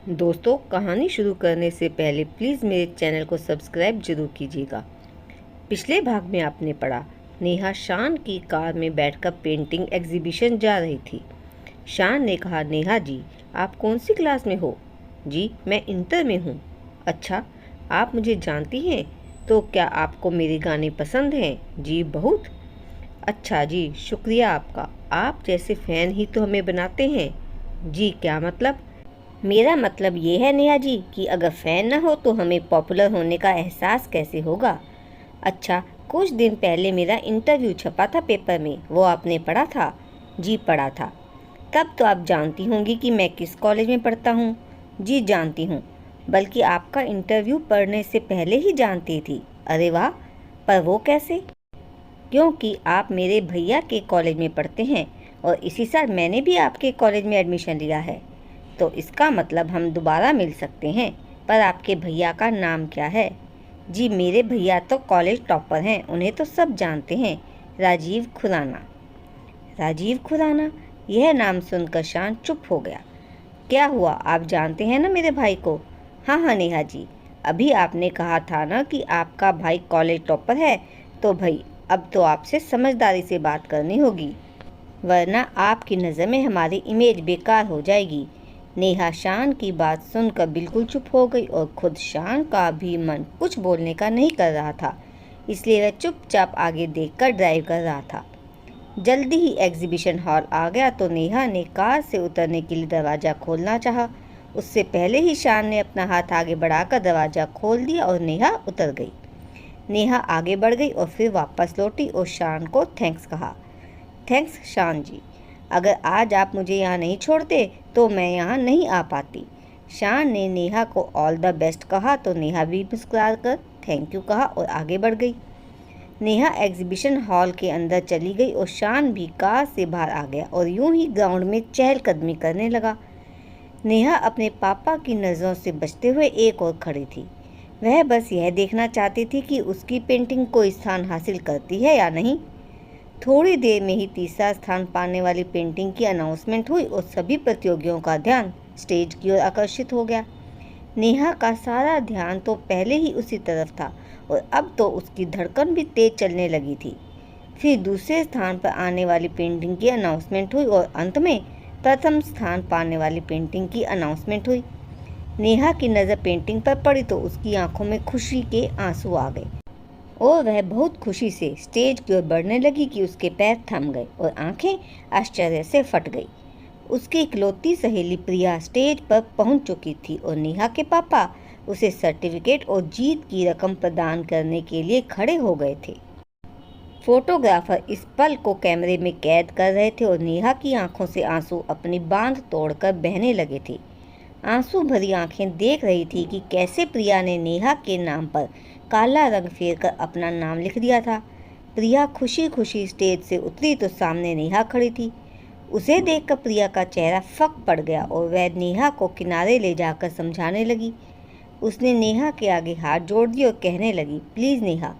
दोस्तों, कहानी शुरू करने से पहले प्लीज़ मेरे चैनल को सब्सक्राइब जरूर कीजिएगा। पिछले भाग में आपने पढ़ा, नेहा शान की कार में बैठकर पेंटिंग एग्जीबिशन जा रही थी। शान ने कहा, नेहा जी, आप कौन सी क्लास में हो? जी, मैं इंटर में हूँ। अच्छा, आप मुझे जानती हैं? तो क्या आपको मेरे गाने पसंद हैं? जी, बहुत। अच्छा जी, शुक्रिया आपका। आप जैसे फ़ैन ही तो हमें बनाते हैं। जी, क्या मतलब? मेरा मतलब ये है नेहा जी कि अगर फ़ैन ना हो तो हमें पॉपुलर होने का एहसास कैसे होगा। अच्छा, कुछ दिन पहले मेरा इंटरव्यू छपा था पेपर में, वो आपने पढ़ा था? जी, पढ़ा था। तब तो आप जानती होंगी कि मैं किस कॉलेज में पढ़ता हूँ। जी, जानती हूँ। बल्कि आपका इंटरव्यू पढ़ने से पहले ही जानती थी। अरे वाह! पर वो कैसे? क्योंकि आप मेरे भैया के कॉलेज में पढ़ते हैं और इसी साल मैंने भी आपके कॉलेज में एडमिशन लिया है। तो इसका मतलब हम दोबारा मिल सकते हैं। पर आपके भैया का नाम क्या है? जी, मेरे भैया तो कॉलेज टॉपर हैं, उन्हें तो सब जानते हैं। राजीव खुराना। राजीव खुराना? यह नाम सुनकर शान चुप हो गया। क्या हुआ, आप जानते हैं ना मेरे भाई को? हाँ हाँ नेहा जी, अभी आपने कहा था ना कि आपका भाई कॉलेज टॉपर है। तो भाई, अब तो आपसे समझदारी से बात करनी होगी, वरना आपकी नज़र में हमारी इमेज बेकार हो जाएगी। नेहा शान की बात सुनकर बिल्कुल चुप हो गई और खुद शान का भी मन कुछ बोलने का नहीं कर रहा था, इसलिए वह चुपचाप आगे देखकर ड्राइव कर रहा था। जल्दी ही एग्जीबिशन हॉल आ गया तो नेहा ने कार से उतरने के लिए दरवाज़ा खोलना चाहा। उससे पहले ही शान ने अपना हाथ आगे बढ़ाकर दरवाज़ा खोल दिया और नेहा उतर गई। नेहा आगे बढ़ गई और फिर वापस लौटी और शान को थैंक्स कहा। थैंक्स शान जी, अगर आज आप मुझे यहाँ नहीं छोड़ते तो मैं यहाँ नहीं आ पाती। शान ने नेहा को ऑल द बेस्ट कहा तो नेहा भी मुस्कुरा कर थैंक यू कहा और आगे बढ़ गई। नेहा एग्जीबिशन हॉल के अंदर चली गई और शान भी कार से बाहर आ गया और यूं ही ग्राउंड में चहलकदमी करने लगा। नेहा अपने पापा की नज़रों से बचते हुए एक और खड़ी थी। वह बस यह देखना चाहती थी कि उसकी पेंटिंग कोई स्थान हासिल करती है या नहीं। थोड़ी देर में ही तीसरा स्थान पाने वाली पेंटिंग की अनाउंसमेंट हुई और सभी प्रतियोगियों का ध्यान स्टेज की ओर आकर्षित हो गया। नेहा का सारा ध्यान तो पहले ही उसी तरफ था और अब तो उसकी धड़कन भी तेज चलने लगी थी। फिर दूसरे स्थान पर आने वाली पेंटिंग की अनाउंसमेंट हुई और अंत में प्रथम स्थान पाने वाली पेंटिंग की अनाउंसमेंट हुई। नेहा की नज़र पेंटिंग पर पड़ी तो उसकी आंखों में खुशी के आंसू आ गए और वह बहुत खुशी से स्टेज की ओर बढ़ने लगी कि उसके पैर थम गए और आंखें आश्चर्य से फट गई। उसकी इकलौती सहेली प्रिया स्टेज पर पहुंच चुकी थी और नेहा के पापा उसे सर्टिफिकेट और जीत की रकम प्रदान करने के लिए खड़े हो गए थे। फोटोग्राफर इस पल को कैमरे में कैद कर रहे थे और नेहा की आंखों से आंसू अपनी बांध तोड़कर बहने लगे थे। आंसू भरी आंखें देख रही थी कि कैसे प्रिया ने नेहा के नाम पर काला रंग फेर कर अपना नाम लिख दिया था। प्रिया खुशी खुशी स्टेज से उतरी तो सामने नेहा खड़ी थी। उसे देखकर प्रिया का चेहरा फक पड़ गया और वह नेहा को किनारे ले जाकर समझाने लगी। उसने नेहा के आगे हाथ जोड़ दिए और कहने लगी, प्लीज़ नेहा,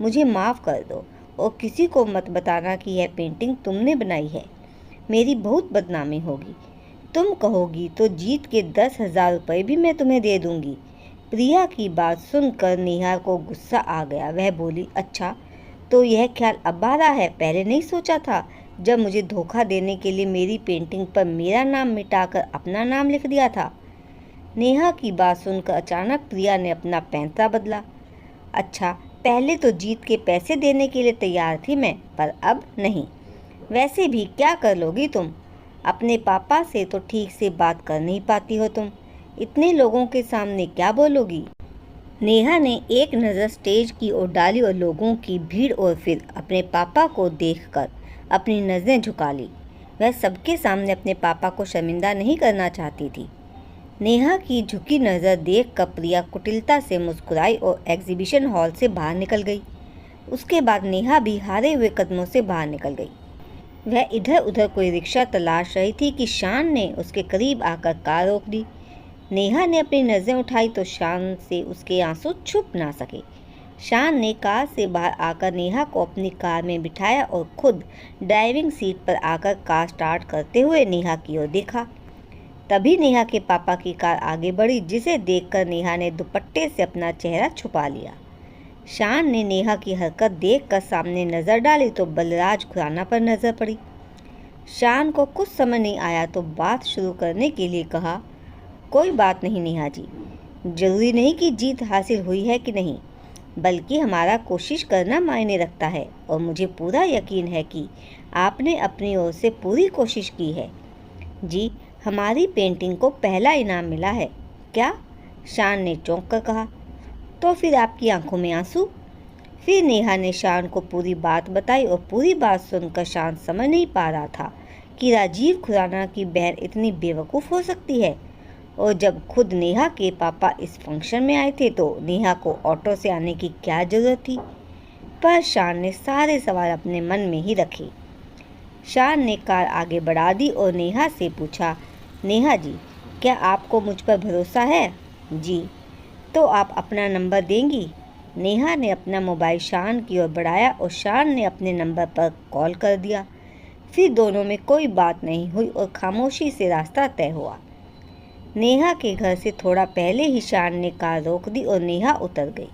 मुझे माफ़ कर दो और किसी को मत बताना कि यह पेंटिंग तुमने बनाई है। मेरी बहुत बदनामी होगी। तुम कहोगी तो जीत के 10,000 रुपये भी मैं तुम्हें दे दूंगी। प्रिया की बात सुनकर नेहा को गुस्सा आ गया। वह बोली, अच्छा, तो यह ख्याल अब आ रहा है, पहले नहीं सोचा था जब मुझे धोखा देने के लिए मेरी पेंटिंग पर मेरा नाम मिटाकर अपना नाम लिख दिया था। नेहा की बात सुनकर अचानक प्रिया ने अपना पैंतरा बदला। अच्छा, पहले तो जीत के पैसे देने के लिए तैयार थी मैं, पर अब नहीं। वैसे भी क्या कर लोगी तुम? अपने पापा से तो ठीक से बात कर नहीं पाती हो तुम, इतने लोगों के सामने क्या बोलोगी? नेहा ने एक नज़र स्टेज की ओर डाली और लोगों की भीड़ और फिर अपने पापा को देखकर अपनी नज़रें झुका ली। वह सबके सामने अपने पापा को शर्मिंदा नहीं करना चाहती थी। नेहा की झुकी नज़र देखकर प्रिया कुटिलता से मुस्कुराई और एग्जीबिशन हॉल से बाहर निकल गई। उसके बाद नेहा भी हारे हुए कदमों से बाहर निकल गई। वह इधर उधर कोई रिक्शा तलाश रही थी कि शान ने उसके करीब आकर कार रोक दी। नेहा ने अपनी नज़रें उठाई तो शान से उसके आंसू छुप ना सके। शान ने कार से बाहर आकर नेहा को अपनी कार में बिठाया और खुद ड्राइविंग सीट पर आकर कार स्टार्ट करते हुए नेहा की ओर देखा। तभी नेहा के पापा की कार आगे बढ़ी, जिसे देखकर नेहा ने दुपट्टे से अपना चेहरा छुपा लिया। शान ने नेहा की हरकत देखकर सामने नज़र डाली तो बलराज खुराना पर नज़र पड़ी। शान को कुछ समझ नहीं आया तो बात शुरू करने के लिए कहा, कोई बात नहीं नेहा जी, ज़रूरी नहीं कि जीत हासिल हुई है कि नहीं, बल्कि हमारा कोशिश करना मायने रखता है और मुझे पूरा यकीन है कि आपने अपनी ओर से पूरी कोशिश की है। जी, हमारी पेंटिंग को पहला इनाम मिला है। क्या? शान ने चौंक कर कहा। तो फिर आपकी आंखों में आंसू? फिर नेहा ने शान को पूरी बात बताई और पूरी बात सुनकर शान समझ नहीं पा रहा था कि राजीव खुराना की बहन इतनी बेवकूफ़ हो सकती है। और जब खुद नेहा के पापा इस फंक्शन में आए थे तो नेहा को ऑटो से आने की क्या ज़रूरत थी? पर शान ने सारे सवाल अपने मन में ही रखे। शान ने कार आगे बढ़ा दी और नेहा से पूछा, नेहा जी, क्या आपको मुझ पर भरोसा है? जी। तो आप अपना नंबर देंगी? नेहा ने अपना मोबाइल शान की ओर बढ़ाया और शान ने अपने नंबर पर कॉल कर दिया। फिर दोनों में कोई बात नहीं हुई और खामोशी से रास्ता तय हुआ। नेहा के घर से थोड़ा पहले ही शान ने कार रोक दी और नेहा उतर गई।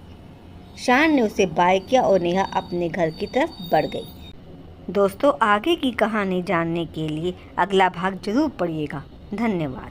शान ने उसे बाय किया और नेहा अपने घर की तरफ बढ़ गई। दोस्तों, आगे की कहानी जानने के लिए अगला भाग जरूर पढ़िएगा। धन्यवाद।